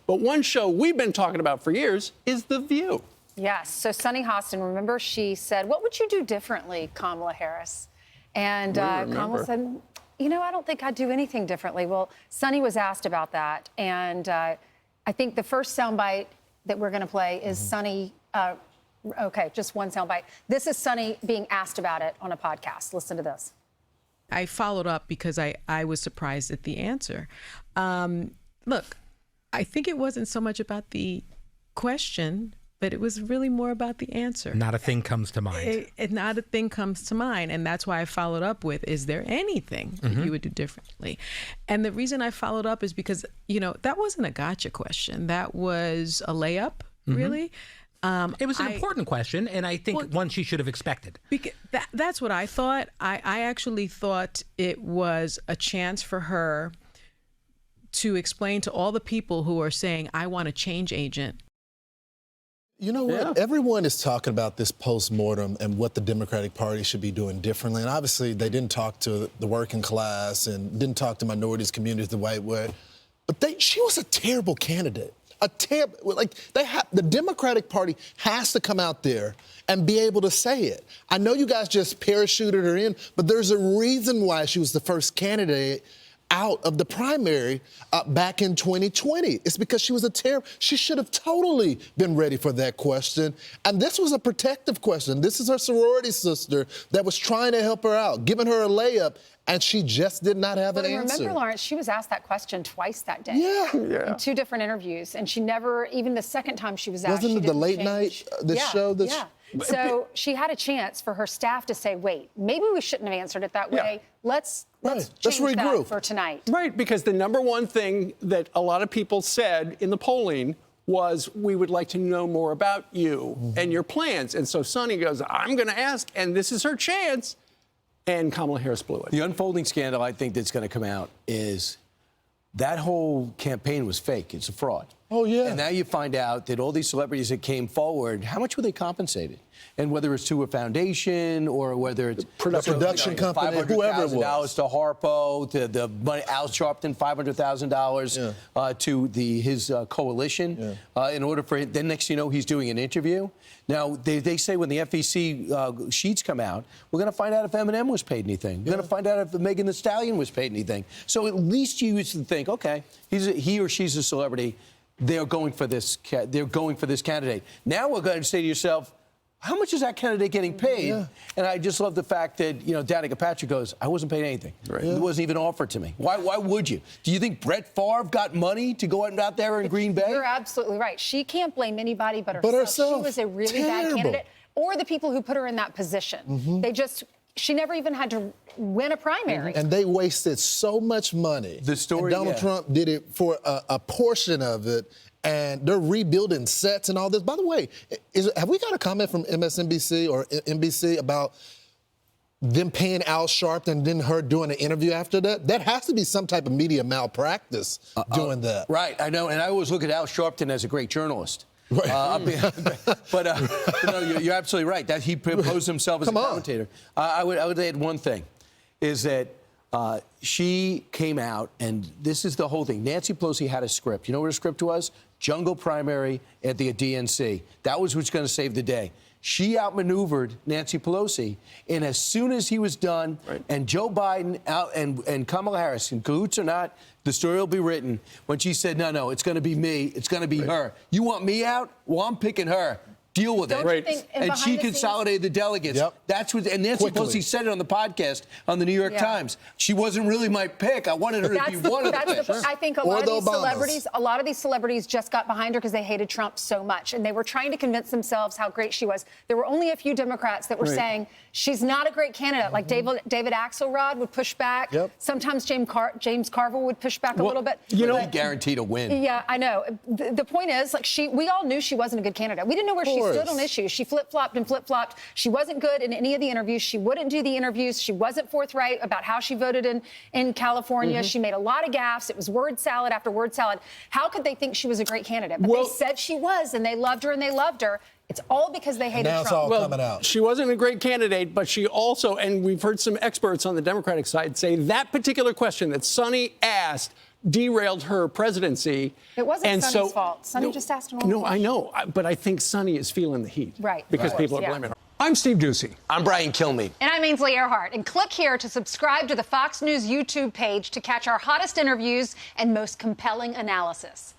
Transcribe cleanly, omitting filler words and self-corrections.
But one show we've been talking about for years is The View. Yes. So Sunny Hostin, remember, she said, "What would you do differently, Kamala Harris?" And Kamala said, "You know, I don't think I'd do anything differently." Well, Sunny was asked about that. And I think the first soundbite that we're going to play is Sunny. Okay, just one soundbite. This is Sunny being asked about it on a podcast. Listen to this. I followed up because I was surprised at the answer. Look, I think it wasn't so much about the question, but it was really more about the answer. Not a thing comes to mind. Not a thing comes to mind. And that's why I followed up with, is there anything that you would do differently? And the reason I followed up is because, you know, that wasn't a gotcha question. That was a layup, really. It was an important question, and I think one she should have expected. That's what I thought. I actually thought it was a chance for her to explain to all the people who are saying, I want a change agent. You know what? Everyone is talking about this post-mortem and what the Democratic Party should be doing differently. And obviously, they didn't talk to the working class and didn't talk to minorities, communities the white way. But she was a terrible candidate. The Democratic Party has to come out there and be able to say it. I know you guys just parachuted her in, but there's a reason why she was the first candidate out of the primary back in 2020. It's because she was she should have totally been ready for that question. And this was a protective question. This is her sorority sister that was trying to help her out, giving her a layup, and she just did not have an answer. Remember, Lawrence, she was asked that question twice that day. In 2 different interviews. And she never, even the second time she was asked, Wasn't it the late night, show? So she had a chance for her staff to say, wait, maybe we shouldn't have answered it that way. Let's change that for tonight. Right, because the number one thing that a lot of people said in the polling was, we would like to know more about you and your plans. And so Sunny goes, I'm going to ask, and this is her chance. And Kamala Harris blew it. The unfolding scandal I think that's going to come out is that whole campaign was fake. It's a fraud. Oh, yeah. And now you find out that all these celebrities that came forward, how much were they compensated? And whether it's to a foundation or whether it's production company, whoever it was. $500,000 to Harpo, to the money, Al Sharpton, $500,000 to his coalition in order for him. Then next you know, he's doing an interview. Now, they say when the FEC sheets come out, we're going to find out if Eminem was paid anything. We're going to find out if Megan Thee Stallion was paid anything. So at least you used to think, okay, he or she's a celebrity. They're going for this. They're going for this candidate. Now we're going to say to yourself, how much is that candidate getting paid? And I just love the fact that, you know, Danica Patrick goes, I wasn't paid anything. It wasn't even offered to me. Why would you? Do you think Brett Favre got money to go out there in Green Bay? You're absolutely right. She can't blame anybody but herself. She was a really bad candidate. Or the people who put her in that position. She never even had to win a primary. And they wasted so much money. The story, and Donald Trump did it for a portion of it, and they're rebuilding sets and all this. By the way, have we got a comment from MSNBC or NBC about them paying Al Sharpton and then her doing an interview after that? That has to be some type of media malpractice doing that. Right, I know, and I always look at Al Sharpton as a great journalist. Right. You're absolutely right. That he proposed himself as a commentator. I would add one thing, is that she came out, and this is the whole thing. Nancy Pelosi had a script. You know what her script was? Jungle primary at the DNC. That was what's going to save the day. She outmaneuvered Nancy Pelosi, and as soon as he was done, and Joe Biden and Kamala Harris, in cahoots or not, the story will be written. When she said, no, it's going to be me, it's going to be her. You want me out? Well, I'm picking her. Deal with it. And she consolidated the delegates. That's what, and Nancy Pelosi said it on the podcast on the New York Times. She wasn't really my pick. I wanted her to be one of them. I think a lot of these celebrities just got behind her because they hated Trump so much, and they were trying to convince themselves how great she was. There were only a few Democrats that were saying she's not a great candidate. Like David Axelrod would push back. Sometimes James Carville would push back a little bit. You know, guaranteed a win. Yeah, I know. The point is, like, we all knew she wasn't a good candidate. We didn't know where she stood on issues. She flip-flopped and flip-flopped. She wasn't good in any of the interviews. She wouldn't do the interviews. She wasn't forthright about how she voted in California. She made a lot of gaffes. It was word salad after word salad. How could they think she was a great candidate? But they said she was, and they loved her, and they loved her. It's all because they hated Trump. Now it's all coming out. She wasn't a great candidate, but she also, and we've heard some experts on the Democratic side say that particular question that Sunny asked derailed her presidency. It wasn't And Sunny's so, fault. Sunny just asked a normal No, I know, but I think Sunny is feeling the heat. Right. Because people are Yeah. blaming her. I'm Steve Ducey. I'm Brian Kilmeade. And I'm Ainsley Earhart. And click here to subscribe to the Fox News YouTube page to catch our hottest interviews and most compelling analysis.